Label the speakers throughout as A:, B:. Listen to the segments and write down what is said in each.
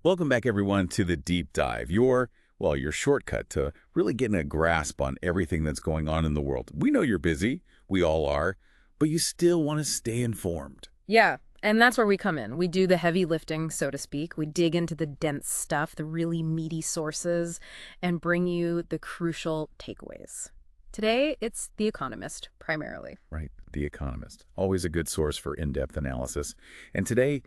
A: Welcome back, everyone, to the Deep Dive, your shortcut to really getting a grasp on everything that's going on in the world. We know you're busy, we all are, but you still want to stay informed.
B: Yeah, and that's where we come in. We do the heavy lifting, so to speak. We dig into the dense stuff, the really meaty sources, and bring you the crucial takeaways. Today, it's The Economist, primarily.
A: Right, The Economist. Always a good source for in-depth analysis. And today's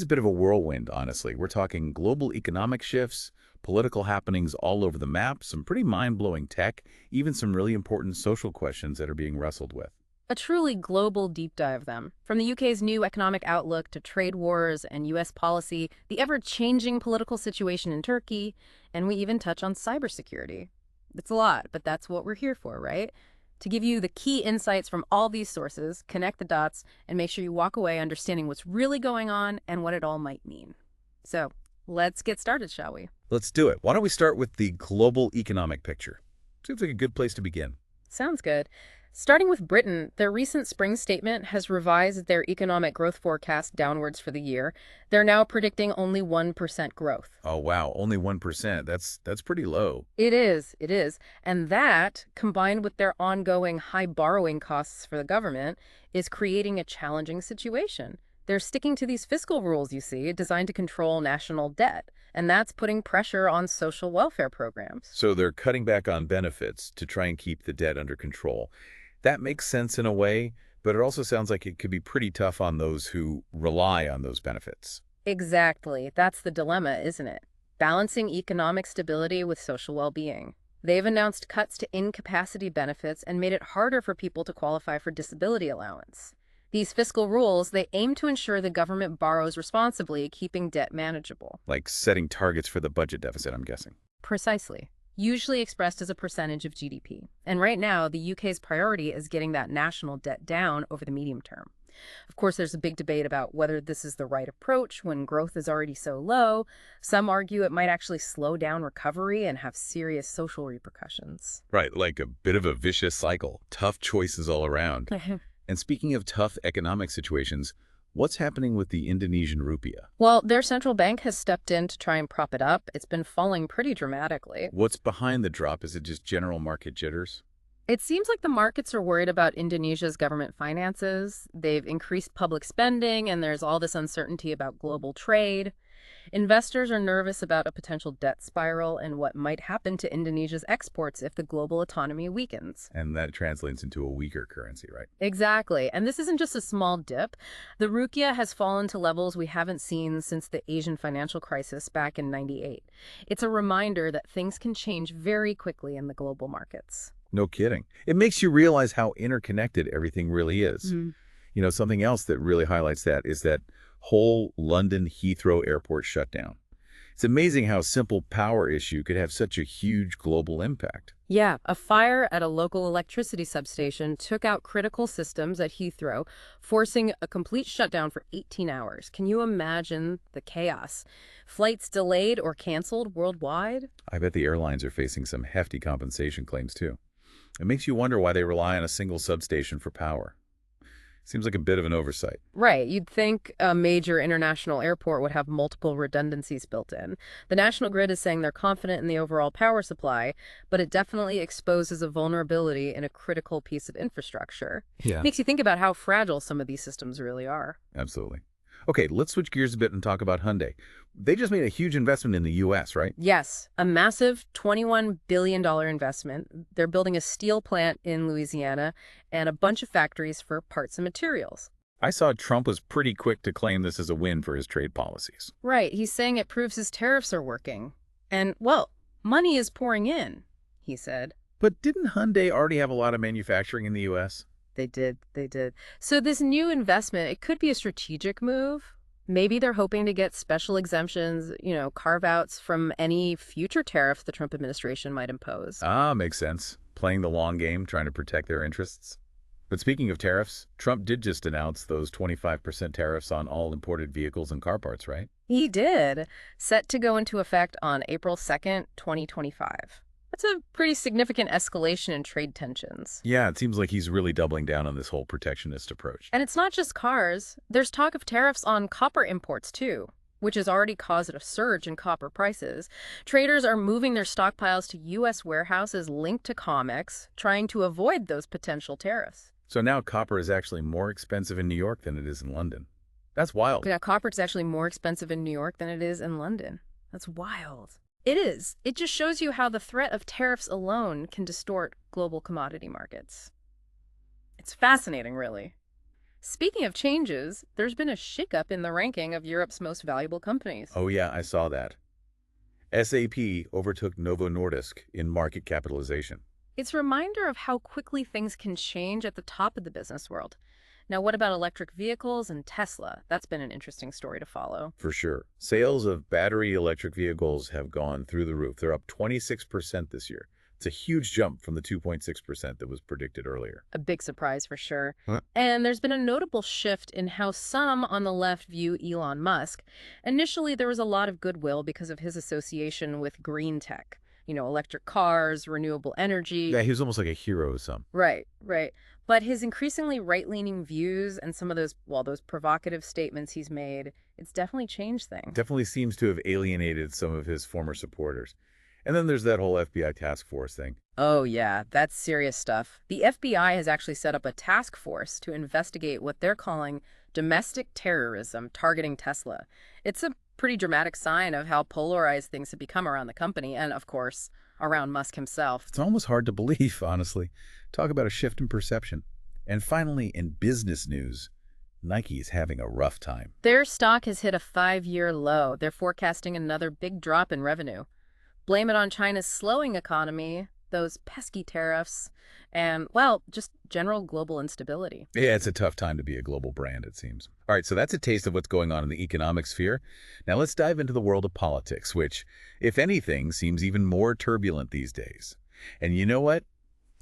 A: a bit of a whirlwind, honestly. We're talking global economic shifts, political happenings all over the map, some pretty mind-blowing tech, even some really important social questions that are being wrestled with.
B: A truly global deep dive, them. From the UK's new economic outlook to trade wars and US policy, the ever-changing political situation in Turkey, and we even touch on cybersecurity. It's a lot, but that's what we're here for, right? To give you the key insights from all these sources, connect the dots, and make sure you walk away understanding what's really going on and what it all might mean. So, let's get started, shall we?
A: Let's do it. Why don't we start with the global economic picture? Seems like a good place to begin.
B: Sounds good. Starting with Britain, their recent spring statement has revised their economic growth forecast downwards for the year. They're now predicting only 1% growth.
A: Oh, wow, only 1%. That's pretty low.
B: It is. And that, combined with their ongoing high borrowing costs for the government, is creating a challenging situation. They're sticking to these fiscal rules, you see, designed to control national debt. And that's putting pressure on social welfare programs.
A: So they're cutting back on benefits to try and keep the debt under control. That makes sense in a way, but it also sounds like it could be pretty tough on those who rely on those benefits.
B: Exactly. That's the dilemma, isn't it? Balancing economic stability with social well-being. They've announced cuts to incapacity benefits and made it harder for people to qualify for disability allowance. These fiscal rules, they aim to ensure the government borrows responsibly, keeping debt manageable.
A: Like setting targets for the budget deficit, I'm guessing.
B: Precisely. Usually expressed as a percentage of GDP. And right now, the UK's priority is getting that national debt down over the medium term. Of course, there's a big debate about whether this is the right approach when growth is already so low. Some argue it might actually slow down recovery and have serious social repercussions.
A: Right, like a bit of a vicious cycle. Tough choices all around. And speaking of tough economic situations, what's happening with the Indonesian rupiah?
B: Well, their central bank has stepped in to try and prop it up. It's been falling pretty dramatically.
A: What's behind the drop? Is it just general market jitters?
B: It seems like the markets are worried about Indonesia's government finances. They've increased public spending, and there's all this uncertainty about global trade. Investors are nervous about a potential debt spiral and what might happen to Indonesia's exports if the global economy weakens.
A: And that translates into a weaker currency, right?
B: Exactly. And this isn't just a small dip. The rupiah has fallen to levels we haven't seen since the Asian financial crisis back in '98. It's a reminder that things can change very quickly in the global markets.
A: No kidding. It makes you realize how interconnected everything really is. Something else that really highlights that is that whole London Heathrow airport shutdown. It's amazing how a simple power issue could have such a huge global impact.
B: Yeah, a fire at a local electricity substation took out critical systems at Heathrow, forcing a complete shutdown for 18 hours. Can you imagine the chaos? Flights delayed or canceled worldwide?
A: I bet the airlines are facing some hefty compensation claims too. It makes you wonder why they rely on a single substation for power. Seems like a bit of an oversight.
B: Right. You'd think a major international airport would have multiple redundancies built in. The national grid is saying they're confident in the overall power supply, but it definitely exposes a vulnerability in a critical piece of infrastructure.
A: Yeah,
B: Makes you think about how fragile some of these systems really are.
A: absolutely. Okay, let's switch gears a bit and talk about Hyundai. They just made a huge investment in the U.S., right?
B: Yes, a massive $21 billion investment. They're building a steel plant in Louisiana and a bunch of factories for parts and materials.
A: I saw Trump was pretty quick to claim this as a win for his trade policies.
B: Right, he's saying it proves his tariffs are working. And, well, money is pouring in, he said.
A: But didn't Hyundai already have a lot of manufacturing in the U.S.?
B: They did. So this new investment, it could be a strategic move. Maybe they're hoping to get special exemptions, carve-outs from any future tariffs the Trump administration might impose.
A: Ah, makes sense. Playing the long game, trying to protect their interests. But speaking of tariffs, Trump did just announce those 25% tariffs on all imported vehicles and car parts, right?
B: He did, set to go into effect on April 2nd, 2025. That's a pretty significant escalation in trade tensions.
A: Yeah, it seems like he's really doubling down on this whole protectionist approach.
B: And it's not just cars. There's talk of tariffs on copper imports, too. which has already caused a surge in copper prices. Traders are moving their stockpiles to U.S. warehouses linked to COMEX, trying to avoid those potential tariffs.
A: So now copper is actually more expensive in New York than it is in London. That's wild.
B: Yeah, copper is actually more expensive in New York than it is in London. That's wild. It is. It just shows you how the threat of tariffs alone can distort global commodity markets. It's fascinating, really. Speaking of changes, there's been a shakeup in the ranking of Europe's most valuable companies.
A: Oh yeah, I saw that. SAP overtook Novo Nordisk in market capitalization.
B: It's a reminder of how quickly things can change at the top of the business world. Now, what about electric vehicles and Tesla? That's been an interesting story to follow.
A: For sure. Sales of battery electric vehicles have gone through the roof. They're up 26% this year. It's a huge jump from the 2.6% that was predicted earlier.
B: A big surprise for sure.
A: Huh?
B: And there's been a notable shift in how some on the left view Elon Musk. Initially, there was a lot of goodwill because of his association with green tech. Electric cars, renewable energy.
A: Yeah, he was almost like a hero to some.
B: Right, right. But his increasingly right-leaning views and some of those provocative statements he's made, it's definitely changed things.
A: Definitely seems to have alienated some of his former supporters. And then there's that whole FBI task force thing.
B: Oh, yeah, that's serious stuff. The FBI has actually set up a task force to investigate what they're calling domestic terrorism targeting Tesla. It's a pretty dramatic sign of how polarized things have become around the company and, of course, around Musk himself.
A: It's almost hard to believe, honestly. Talk about a shift in perception. And finally, in business news, Nike is having a rough time.
B: Their stock has hit a 5-year low. They're forecasting another big drop in revenue. Blame it on China's slowing economy, those pesky tariffs, and, well, just general global instability.
A: Yeah, it's a tough time to be a global brand, it seems. All right, so that's a taste of what's going on in the economic sphere. Now let's dive into the world of politics, which, if anything, seems even more turbulent these days. And you know what?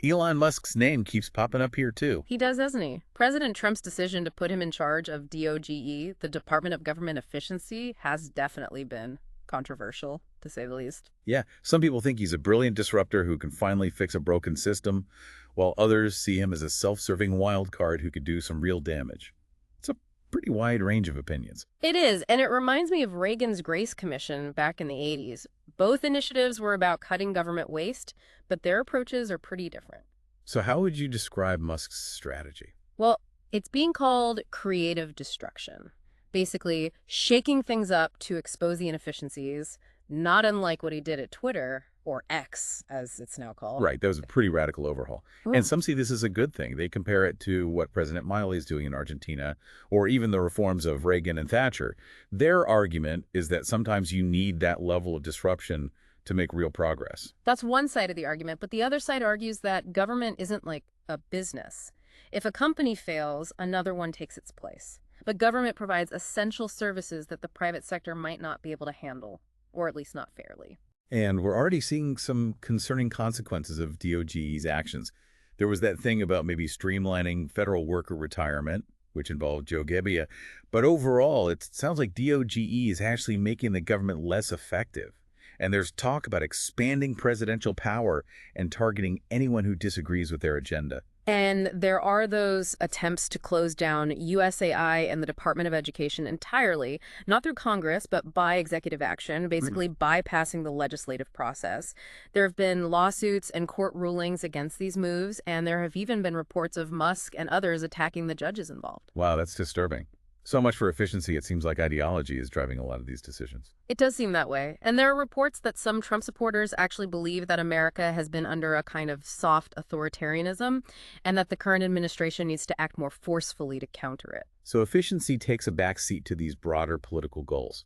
A: Elon Musk's name keeps popping up here, too.
B: He does, doesn't he? President Trump's decision to put him in charge of DOGE, the Department of Government Efficiency, has definitely been controversial, to say the least.
A: Yeah, some people think he's a brilliant disruptor who can finally fix a broken system, while others see him as a self-serving wild card who could do some real damage. It's a pretty wide range of opinions.
B: It is, and it reminds me of Reagan's Grace Commission back in the 80s. Both initiatives were about cutting government waste, but their approaches are pretty different.
A: So how would you describe Musk's strategy?
B: Well, it's being called creative destruction. Basically, shaking things up to expose the inefficiencies, not unlike what he did at Twitter, or X, as it's now called.
A: Right, that was a pretty radical overhaul. And some see this as a good thing. They compare it to what President Milei is doing in Argentina, or even the reforms of Reagan and Thatcher. Their argument is that sometimes you need that level of disruption to make real progress.
B: That's one side of the argument, but the other side argues that government isn't like a business. If a company fails, another one takes its place. But government provides essential services that the private sector might not be able to handle, or at least not fairly.
A: And we're already seeing some concerning consequences of DOGE's actions. There was that thing about maybe streamlining federal worker retirement, which involved Joe Gebbia. But overall, it sounds like DOGE is actually making the government less effective. And there's talk about expanding presidential power and targeting anyone who disagrees with their agenda.
B: And there are those attempts to close down USAI and the Department of Education entirely, not through Congress, but by executive action, basically bypassing the legislative process. There have been lawsuits and court rulings against these moves, and there have even been reports of Musk and others attacking the judges involved.
A: Wow, that's disturbing. So much for efficiency. It seems like ideology is driving a lot of these decisions.
B: It does seem that way. And there are reports that some Trump supporters actually believe that America has been under a kind of soft authoritarianism and that the current administration needs to act more forcefully to counter it.
A: So efficiency takes a backseat to these broader political goals.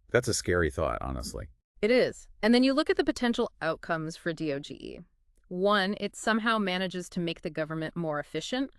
A: That's a scary thought, honestly.
B: It is. And then you look at the potential outcomes for DOGE. One, it somehow manages to make the government more efficient,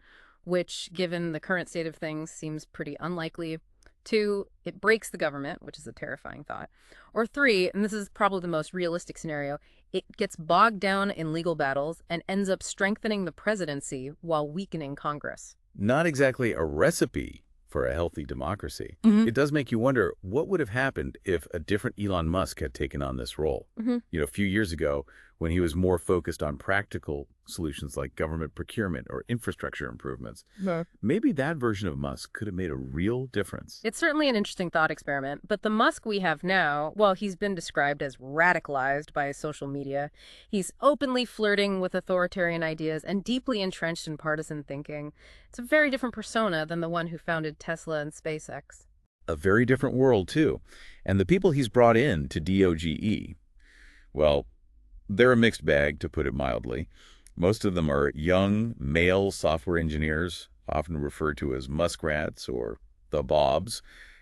B: which, given the current state of things, seems pretty unlikely. Two, it breaks the government, which is a terrifying thought. Or three, and this is probably the most realistic scenario, it gets bogged down in legal battles and ends up strengthening the presidency while weakening Congress.
A: Not exactly a recipe for a healthy democracy. It does make you wonder what would have happened if a different Elon Musk had taken on this role. A few years ago, when he was more focused on practical solutions like government procurement or infrastructure improvements.
B: No.
A: Maybe that version of Musk could have made a real difference.
B: It's certainly an interesting thought experiment, but the Musk we have now, well, he's been described as radicalized by social media. He's openly flirting with authoritarian ideas and deeply entrenched in partisan thinking. It's a very different persona than the one who founded Tesla and SpaceX.
A: A very different world, too. And the people he's brought in to DOGE, well, they're a mixed bag, to put it mildly. Most of them are young, male software engineers, often referred to as muskrats or the Bobs,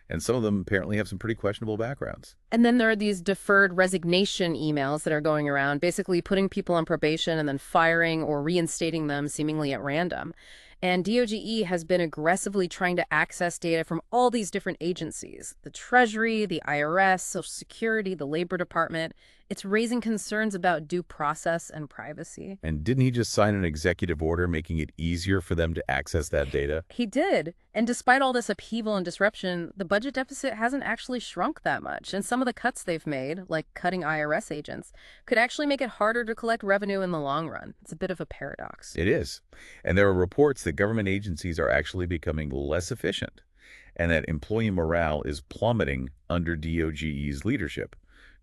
A: and some of them apparently have some pretty questionable backgrounds.
B: And then there are these deferred resignation emails that are going around, basically putting people on probation and then firing or reinstating them seemingly at random. And DOGE has been aggressively trying to access data from all these different agencies, the Treasury, the IRS, Social Security, the Labor Department. It's raising concerns about due process and privacy.
A: And didn't he just sign an executive order making it easier for them to access that data?
B: He did. And despite all this upheaval and disruption, the budget deficit hasn't actually shrunk that much. And some of the cuts they've made, like cutting IRS agents, could actually make it harder to collect revenue in the long run. It's a bit of a paradox.
A: It is. And there are reports that government agencies are actually becoming less efficient and that employee morale is plummeting under DOGE's leadership.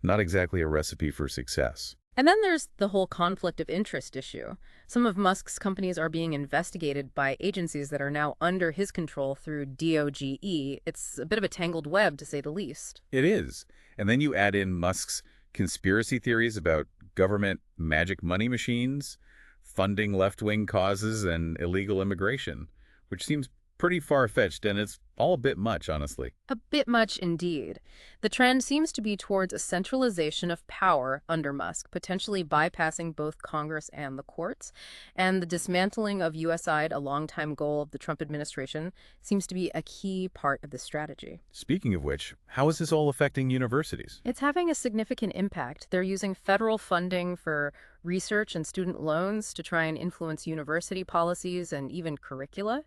A: Not exactly a recipe for success.
B: And then there's the whole conflict of interest issue. Some of Musk's companies are being investigated by agencies that are now under his control through DOGE. It's a bit of a tangled web, to say the least.
A: It is. And then you add in Musk's conspiracy theories about government magic money machines, funding left-wing causes, and illegal immigration, which seems pretty far-fetched, and it's all a bit much, honestly.
B: A bit much indeed. The trend seems to be towards a centralization of power under Musk, potentially bypassing both Congress and the courts. And the dismantling of USAID, a longtime goal of the Trump administration, seems to be a key part of this strategy.
A: Speaking of which, how is this all affecting universities?
B: It's having a significant impact. They're using federal funding for research and student loans to try and influence university policies and even curricula.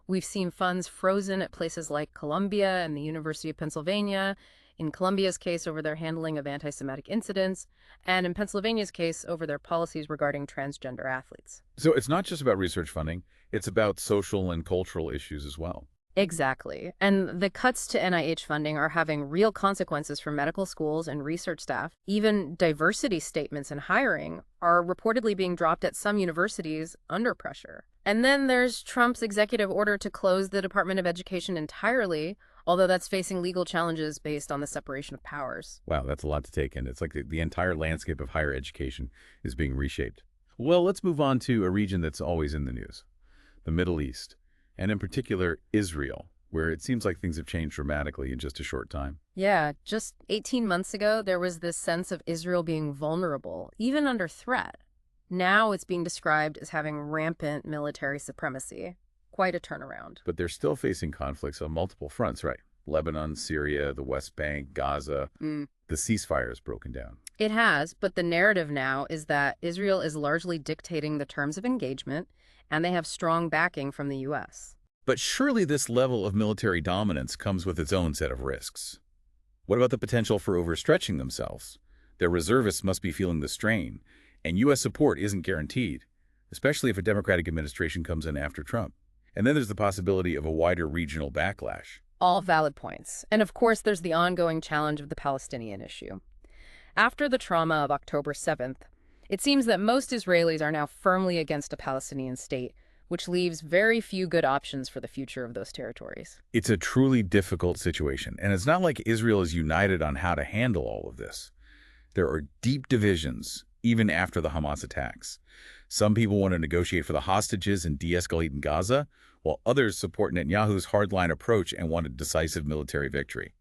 B: We've seen funds frozen at places like Columbia and the University of Pennsylvania, in Columbia's case over their handling of anti-Semitic incidents, and in Pennsylvania's case over their policies regarding transgender athletes.
A: So it's not just about research funding, it's about social and cultural issues as well.
B: Exactly. And the cuts to NIH funding are having real consequences for medical schools and research staff. Even diversity statements and hiring are reportedly being dropped at some universities under pressure. And then there's Trump's executive order to close the Department of Education entirely, although that's facing legal challenges based on the separation of powers.
A: Wow, that's a lot to take in. It's like the entire landscape of higher education is being reshaped. Well, let's move on to a region that's always in the news, the Middle East, and in particular, Israel, where it seems like things have changed dramatically in just a short time.
B: Yeah, just 18 months ago, there was this sense of Israel being vulnerable, even under threat. Now it's being described as having rampant military supremacy. Quite a turnaround.
A: But they're still facing conflicts on multiple fronts, right? Lebanon, Syria, the West Bank, Gaza. The ceasefire has broken down.
B: It has, but the narrative now is that Israel is largely dictating the terms of engagement, and they have strong backing from the U.S.
A: But surely this level of military dominance comes with its own set of risks. What about the potential for overstretching themselves? Their reservists must be feeling the strain, and U.S. support isn't guaranteed, especially if a Democratic administration comes in after Trump. And then there's the possibility of a wider regional backlash.
B: All valid points. And of course, there's the ongoing challenge of the Palestinian issue. After the trauma of October 7th, it seems that most Israelis are now firmly against a Palestinian state, which leaves very few good options for the future of those territories.
A: It's a truly difficult situation, and it's not like Israel is united on how to handle all of this. There are deep divisions, even after the Hamas attacks. Some people want to negotiate for the hostages and de-escalate in Gaza, while others support Netanyahu's hardline approach and want a decisive military victory.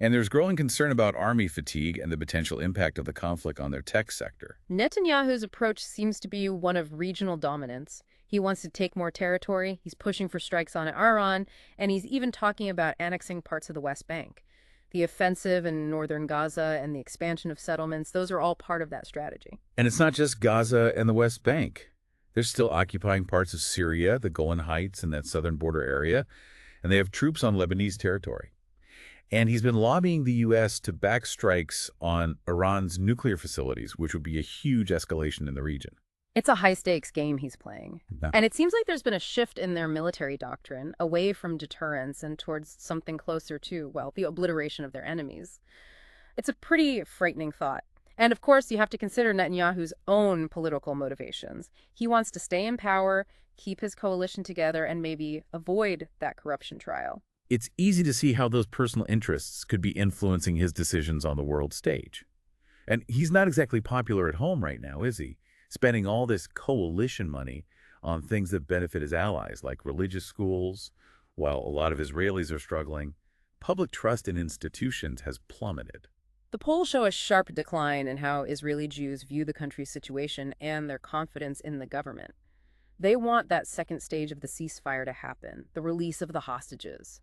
A: And there's growing concern about army fatigue and the potential impact of the conflict on their tech sector.
B: Netanyahu's approach seems to be one of regional dominance. He wants to take more territory, he's pushing for strikes on Iran, and he's even talking about annexing parts of the West Bank. The offensive in northern Gaza and the expansion of settlements, those are all part of that strategy.
A: And it's not just Gaza and the West Bank. They're still occupying parts of Syria, the Golan Heights, and that southern border area, and they have troops on Lebanese territory. And he's been lobbying the U.S. to back strikes on Iran's nuclear facilities, which would be a huge escalation in the region.
B: It's a high-stakes game he's playing.
A: Now,
B: And it seems like there's been a shift in their military doctrine, away from deterrence and towards something closer to, well, the obliteration of their enemies. It's a pretty frightening thought. And of course, you have to consider Netanyahu's own political motivations. He wants to stay in power, keep his coalition together, and maybe avoid that corruption trial.
A: it's easy to see how those personal interests could be influencing his decisions on the world stage. And he's not exactly popular at home right now, is he? Spending all this coalition money on things that benefit his allies, like religious schools, while a lot of Israelis are struggling. Public trust in institutions has plummeted.
B: The polls show a sharp decline in how Israeli Jews view the country's situation and their confidence in the government. They want that second stage of the ceasefire to happen, the release of the hostages.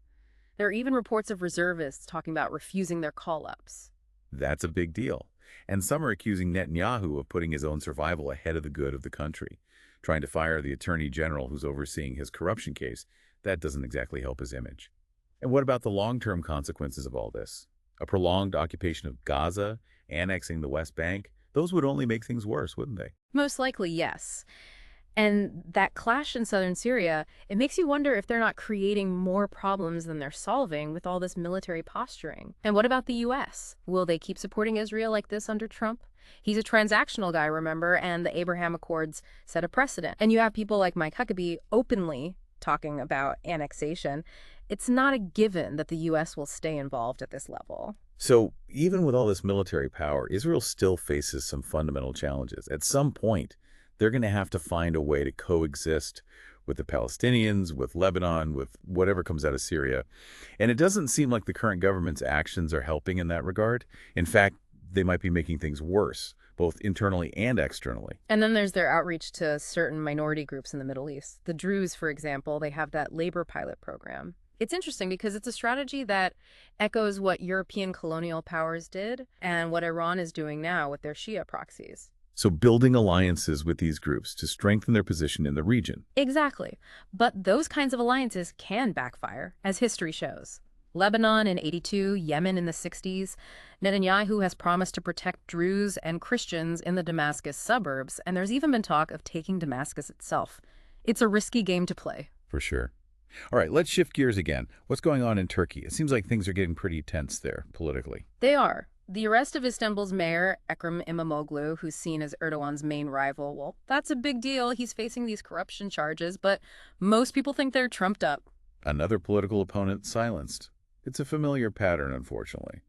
B: There are even reports of reservists talking about refusing their call-ups.
A: That's a big deal. And some are accusing Netanyahu of putting his own survival ahead of the good of the country, trying to fire the attorney general who's overseeing his corruption case. That doesn't exactly help his image. And what about the long-term consequences of all this? A prolonged occupation of Gaza, annexing the West Bank, those would only make things worse, wouldn't they?
B: Most likely, yes. And that clash in southern Syria, it makes you wonder if they're not creating more problems than they're solving with all this military posturing. And what about the U.S.? Will they keep supporting Israel like this under Trump? He's a transactional guy, remember, and the Abraham Accords set a precedent. And you have people like Mike Huckabee openly talking about annexation. It's not a given that the U.S. will stay involved at this level.
A: So even with all this military power, Israel still faces some fundamental challenges. At some point, they're going to have to find a way to coexist with the Palestinians, with Lebanon, with whatever comes out of Syria. And it doesn't seem like the current government's actions are helping in that regard. In fact, they might be making things worse, both internally and externally.
B: And then there's their outreach to certain minority groups in the Middle East. The Druze, for example, they have that labor pilot program. It's interesting because it's a strategy that echoes what European colonial powers did and what Iran is doing now with their Shia proxies.
A: So building alliances with these groups to strengthen their position in the region.
B: Exactly. But those kinds of alliances can backfire, as history shows. Lebanon in '82, Yemen in the '60s. Netanyahu has promised to protect Druze and Christians in the Damascus suburbs, and there's even been talk of taking Damascus itself. It's a risky game to play.
A: For sure. All right, let's shift gears again. What's going on in Turkey? It seems like things are getting pretty tense there, politically.
B: They are. The arrest of Istanbul's mayor, Ekrem İmamoğlu, who's seen as Erdogan's main rival, well, that's a big deal. He's facing these corruption charges, but most people think they're trumped up.
A: Another political opponent silenced. It's a familiar pattern, unfortunately.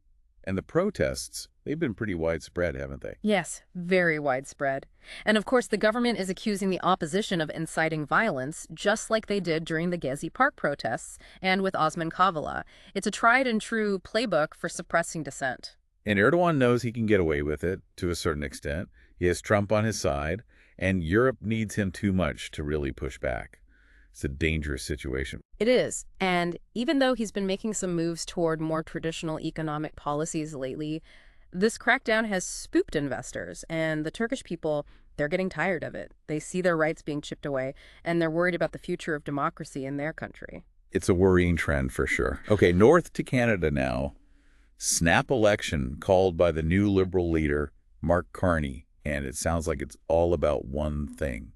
A: And the protests, they've been pretty widespread, haven't they?
B: Yes, very widespread. And of course, the government is accusing the opposition of inciting violence, just like they did during the Gezi Park protests and with Osman Kavala. It's a tried and true playbook for suppressing dissent.
A: And Erdogan knows he can get away with it to a certain extent. He has Trump on his side, and Europe needs him too much to really push back. It's a dangerous situation.
B: It is. And even though he's been making some moves toward more traditional economic policies lately, this crackdown has spooked investors. And the Turkish people, they're getting tired of it. They see their rights being chipped away, and they're worried about the future of democracy in their country.
A: It's a worrying trend for sure. Okay, north to Canada now. Snap election called by the new Liberal leader, Mark Carney. And it sounds like it's all about one thing,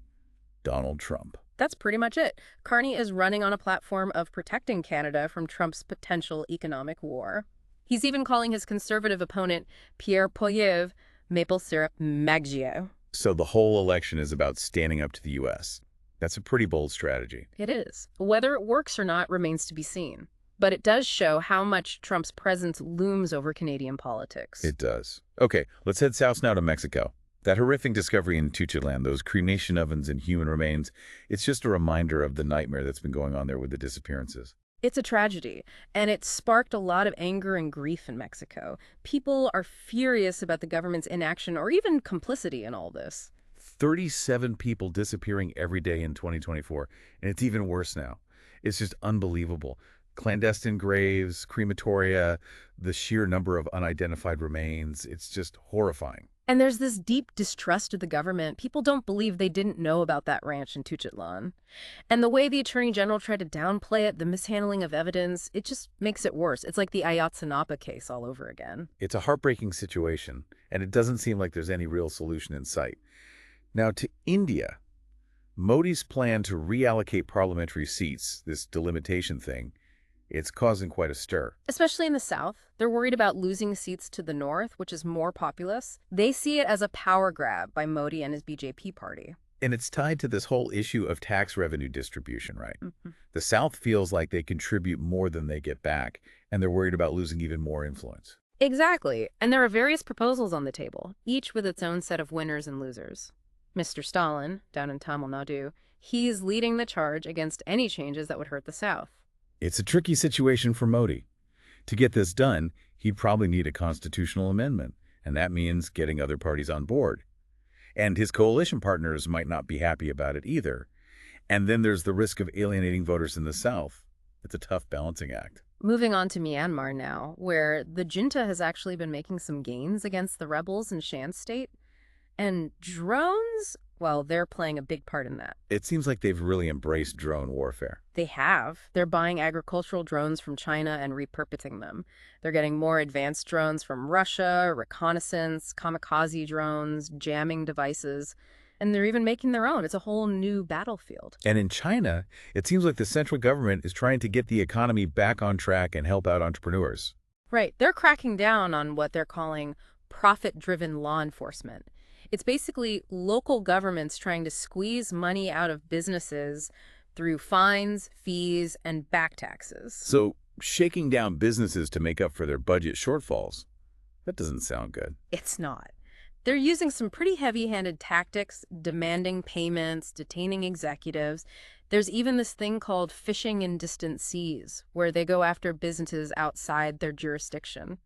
A: Donald Trump.
B: That's pretty much it. Carney is running on a platform of protecting Canada from Trump's potential economic war. He's even calling his conservative opponent, Pierre Poilievre, maple syrup Maggio.
A: So the whole election is about standing up to the U.S. That's a pretty bold strategy.
B: It is. Whether it works or not remains to be seen. But it does show how much Trump's presence looms over Canadian politics.
A: It does. Okay, let's head south now to Mexico. That horrific discovery in Tuchatlan, those cremation ovens and human remains, it's just a reminder of the nightmare that's been going on there with the disappearances.
B: It's a tragedy, and it sparked a lot of anger and grief in Mexico. People are furious about the government's inaction or even complicity in all this.
A: 37 people disappearing every day in 2024, and it's even worse now. It's just unbelievable. Clandestine graves, crematoria, the sheer number of unidentified remains, it's just horrifying.
B: And there's this deep distrust of the government. People don't believe they didn't know about that ranch in Tuchitlan. And the way the attorney general tried to downplay it, the mishandling of evidence, it just makes it worse. It's like the Ayotzinapa case all over again.
A: It's a heartbreaking situation, and it doesn't seem like there's any real solution in sight. Now, to India, Modi's plan to reallocate parliamentary seats, this delimitation thing, it's causing quite a stir.
B: Especially in the South, they're worried about losing seats to the North, which is more populous. They see it as a power grab by Modi and his BJP party.
A: And it's tied to this whole issue of tax revenue distribution, right?
B: Mhm.
A: The South feels like they contribute more than they get back, and they're worried about losing even more influence.
B: Exactly. And there are various proposals on the table, each with its own set of winners and losers. Mr. Stalin, down in Tamil Nadu, he's leading the charge against any changes that would hurt the South.
A: It's a tricky situation for Modi. To get this done, he'd probably need a constitutional amendment, and that means getting other parties on board. And his coalition partners might not be happy about it either. And then there's the risk of alienating voters in the South. It's a tough balancing act.
B: Moving on to Myanmar now, where the junta has actually been making some gains against the rebels in Shan State. And drones, well, they're playing a big part in that.
A: It seems like they've really embraced drone warfare.
B: They have. They're buying agricultural drones from China and repurposing them. They're getting more advanced drones from Russia, reconnaissance, kamikaze drones, jamming devices, and they're even making their own. It's a whole new battlefield.
A: And in China, it seems like the central government is trying to get the economy back on track and help out entrepreneurs.
B: Right. They're cracking down on what they're calling profit-driven law enforcement. It's basically local governments trying to squeeze money out of businesses through fines, fees, and back taxes.
A: So shaking down businesses to make up for their budget shortfalls, that doesn't sound good.
B: It's not. They're using some pretty heavy-handed tactics, demanding payments, detaining executives. There's even this thing called fishing in distant seas, where they go after businesses outside their jurisdiction.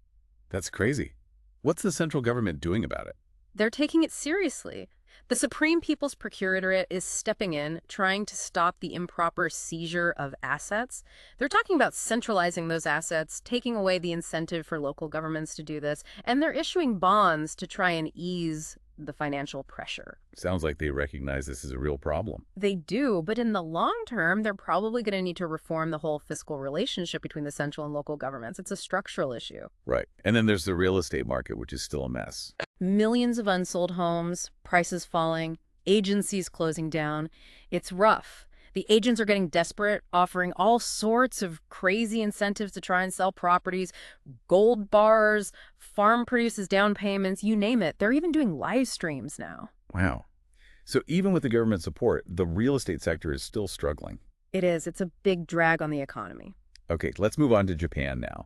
A: That's crazy. What's the central government doing about it?
B: They're taking it seriously. The Supreme People's Procuratorate is stepping in, trying to stop the improper seizure of assets. They're talking about centralizing those assets, taking away the incentive for local governments to do this, and they're issuing bonds to try and ease the financial pressure.
A: Sounds like they recognize this is a real problem.
B: They do, but in the long term, they're probably going to need to reform the whole fiscal relationship between the central and local governments. It's a structural issue.
A: Right. And then there's the real estate market, which is still a mess.
B: Millions of unsold homes, prices falling, agencies closing down. It's rough. The agents are getting desperate, offering all sorts of crazy incentives to try and sell properties, gold bars, farm produces down payments, you name it. They're even doing live streams now.
A: Wow. So even with the government support, the real estate sector is still struggling.
B: It is. It's a big drag on the economy.
A: Okay, let's move on to Japan now.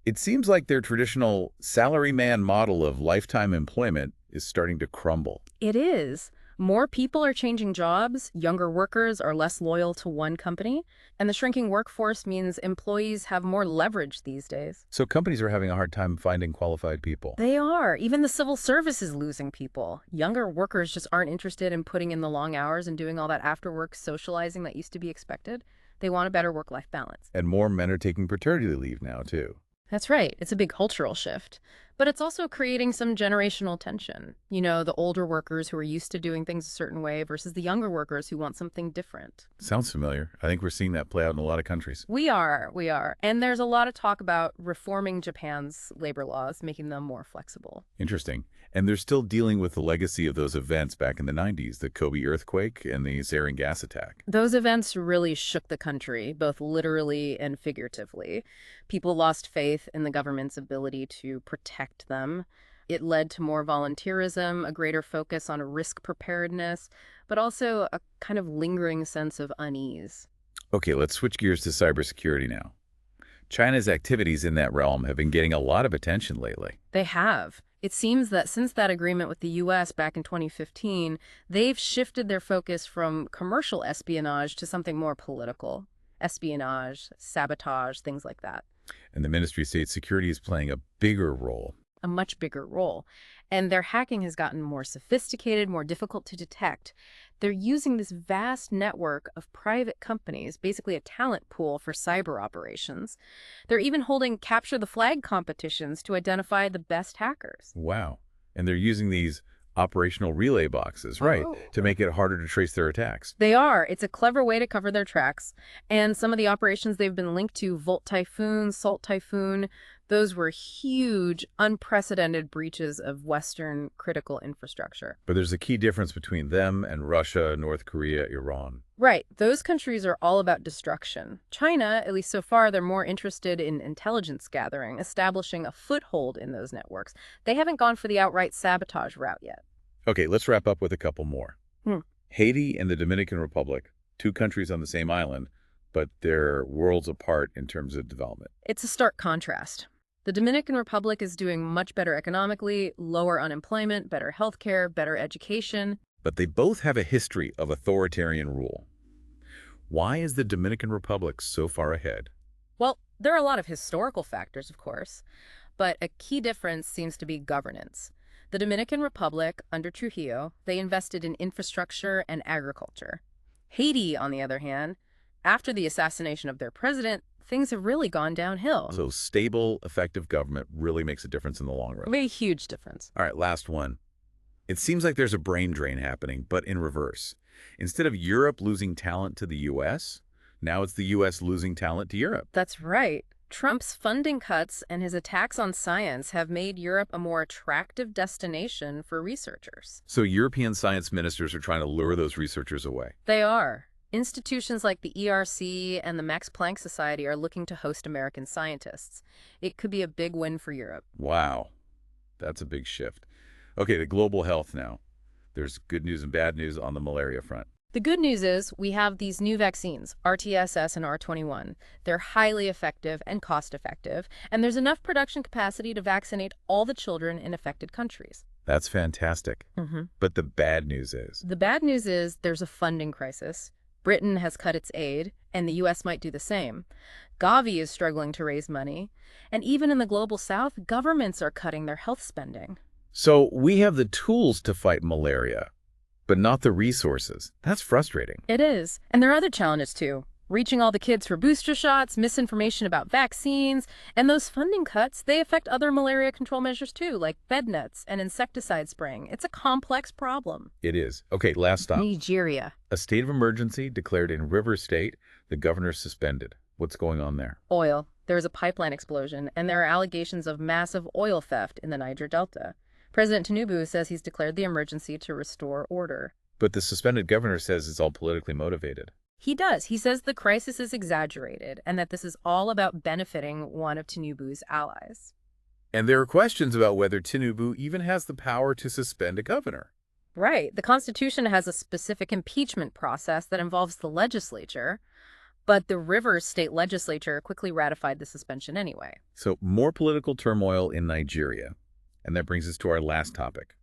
A: It seems like their traditional salaryman model of lifetime employment is starting to crumble.
B: It is. More people are changing jobs, younger workers are less loyal to one company, and the shrinking workforce means employees have more leverage these days.
A: So companies are having a hard time finding qualified people.
B: They are. Even the civil service is losing people. Younger workers just aren't interested in putting in the long hours and doing all that after-work socializing that used to be expected. They want a better work-life balance.
A: And more men are taking paternity leave now, too.
B: That's right. It's a big cultural shift. But it's also creating some generational tension. You know, the older workers who are used to doing things a certain way versus the younger workers who want something different.
A: Sounds familiar. I think we're seeing that play out in a lot of countries.
B: We are. And there's a lot of talk about reforming Japan's labor laws, making them more flexible.
A: Interesting. And they're still dealing with the legacy of those events back in the 90s, the Kobe earthquake and the sarin gas attack.
B: Those events really shook the country, both literally and figuratively. People lost faith in the government's ability to protect them. It led to more volunteerism, a greater focus on risk preparedness, but also a kind of lingering sense of unease.
A: Okay, let's switch gears to cybersecurity now. China's activities in that realm have been getting a lot of attention lately.
B: They have. It seems that since that agreement with the U.S. back in 2015, they've shifted their focus from commercial espionage to something more political. Espionage, sabotage, things like that.
A: And the Ministry of State Security is playing a bigger role.
B: A much bigger role. And their hacking has gotten more sophisticated, more difficult to detect. They're using this vast network of private companies, basically a talent pool for cyber operations. They're even holding capture the flag competitions to identify the best hackers.
A: Wow. And they're using these operational relay boxes, right, to make it harder to trace their attacks.
B: They are. It's a clever way to cover their tracks. And some of the operations they've been linked to, Volt Typhoon, Salt Typhoon, those were huge, unprecedented breaches of Western critical infrastructure.
A: But there's a key difference between them and Russia, North Korea, Iran.
B: Right. Those countries are all about destruction. China, at least so far, they're more interested in intelligence gathering, establishing a foothold in those networks. They haven't gone for the outright sabotage route yet.
A: Okay, let's wrap up with a couple more.
B: Hmm.
A: Haiti and the Dominican Republic, two countries on the same island, but they're worlds apart in terms of development.
B: It's a stark contrast. The Dominican Republic is doing much better economically, lower unemployment, better healthcare, better education.
A: But they both have a history of authoritarian rule. Why is the Dominican Republic so far ahead?
B: Well, there are a lot of historical factors, of course, but a key difference seems to be governance. The Dominican Republic, under Trujillo, they invested in infrastructure and agriculture. Haiti, on the other hand, after the assassination of their president, things have really gone downhill.
A: So stable, effective government really makes a difference in the long run.
B: A huge difference.
A: All right, last one. It seems like there's a brain drain happening, but in reverse. Instead of Europe losing talent to the U.S., now it's the U.S. losing talent to Europe.
B: That's right. Trump's funding cuts and his attacks on science have made Europe a more attractive destination for researchers.
A: So European science ministers are trying to lure those researchers away.
B: They are. Institutions like the ERC and the Max Planck Society are looking to host American scientists. It could be a big win for Europe.
A: Wow, that's a big shift. Okay, to global health now. There's good news and bad news on the malaria front.
B: The good news is we have these new vaccines, RTSS and R21. They're highly effective and cost-effective, and there's enough production capacity to vaccinate all the children in affected countries.
A: That's fantastic. But the bad news is?
B: The bad news is there's a funding crisis. Britain has cut its aid, and the U.S. might do the same. Gavi is struggling to raise money, and even in the global south, governments are cutting their health spending.
A: So we have the tools to fight malaria, but not the resources. That's frustrating.
B: It is. And there are other challenges, too. Reaching all the kids for booster shots, misinformation about vaccines, and those funding cuts, they affect other malaria control measures, too, like bed nets and insecticide spraying. It's a complex problem.
A: It is. Okay, last stop.
B: Nigeria.
A: A state of emergency declared in River State. The governor suspended. What's going on there?
B: Oil. There's a pipeline explosion, and there are allegations of massive oil theft in the Niger Delta. President Tinubu says he's declared the emergency to restore order.
A: But the suspended governor says it's all politically motivated.
B: He does. He says the crisis is exaggerated and that this is all about benefiting one of Tinubu's allies.
A: And there are questions about whether Tinubu even has the power to suspend a governor.
B: Right. The Constitution has a specific impeachment process that involves the legislature, but the Rivers state legislature quickly ratified the suspension anyway.
A: So more political turmoil in Nigeria. And that brings us to our last topic,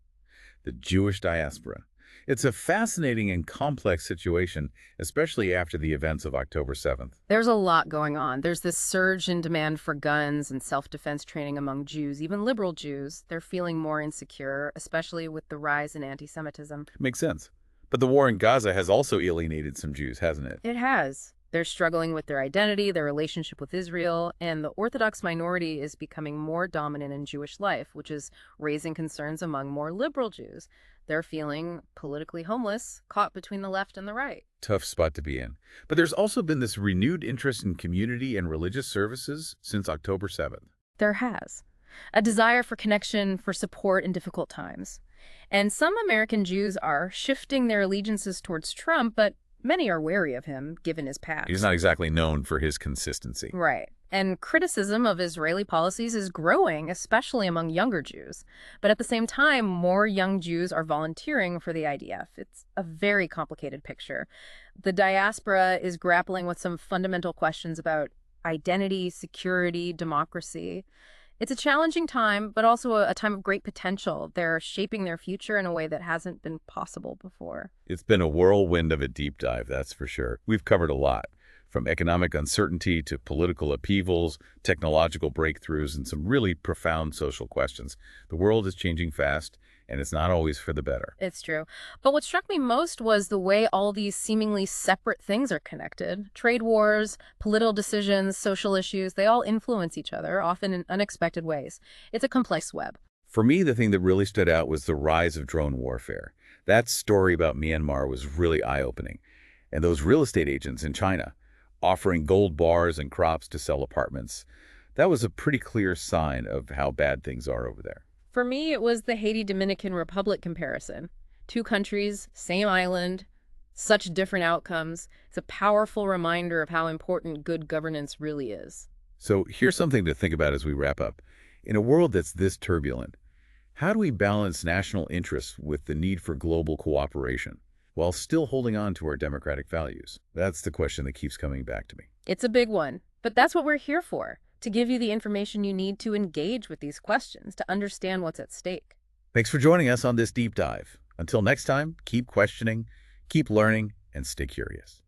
A: the Jewish diaspora. It's a fascinating and complex situation, especially after the events of October 7th.
B: There's a lot going on. There's this surge in demand for guns and self-defense training among Jews, even liberal Jews. They're feeling more insecure, especially with the rise in anti-Semitism.
A: Makes sense. But the war in Gaza has also alienated some Jews, hasn't it?
B: It has. They're struggling with their identity, their relationship with Israel, and the Orthodox minority is becoming more dominant in Jewish life, which is raising concerns among more liberal Jews. They're feeling politically homeless, caught between the left and the right.
A: Tough spot to be in. But there's also been this renewed interest in community and religious services since October 7th.
B: There has. A desire for connection, for support in difficult times. And some American Jews are shifting their allegiances towards Trump, but many are wary of him, given his past.
A: He's not exactly known for his consistency.
B: Right. And criticism of Israeli policies is growing, especially among younger Jews. But at the same time, more young Jews are volunteering for the IDF. It's a very complicated picture. The diaspora is grappling with some fundamental questions about identity, security, democracy. It's a challenging time, but also a time of great potential. They're shaping their future in a way that hasn't been possible before.
A: It's been a whirlwind of a deep dive, that's for sure. We've covered a lot, from economic uncertainty to political upheavals, technological breakthroughs, and some really profound social questions. The world is changing fast, and it's not always for the better.
B: It's true. But what struck me most was the way all these seemingly separate things are connected. Trade wars, political decisions, social issues, they all influence each other, often in unexpected ways. It's a complex web.
A: For me, the thing that really stood out was the rise of drone warfare. That story about Myanmar was really eye-opening. And those real estate agents in China offering gold bars and crops to sell apartments, that was a pretty clear sign of how bad things are over there.
B: For me, it was the Haiti-Dominican Republic comparison. Two countries, same island, such different outcomes. It's a powerful reminder of how important good governance really is.
A: So here's something to think about as we wrap up. In a world that's this turbulent, how do we balance national interests with the need for global cooperation while still holding on to our democratic values? That's the question that keeps coming back to me.
B: It's a big one, but that's what we're here for, to give you the information you need to engage with these questions, to understand what's at stake.
A: Thanks for joining us on this deep dive. Until next time, keep questioning, keep learning, and stay curious.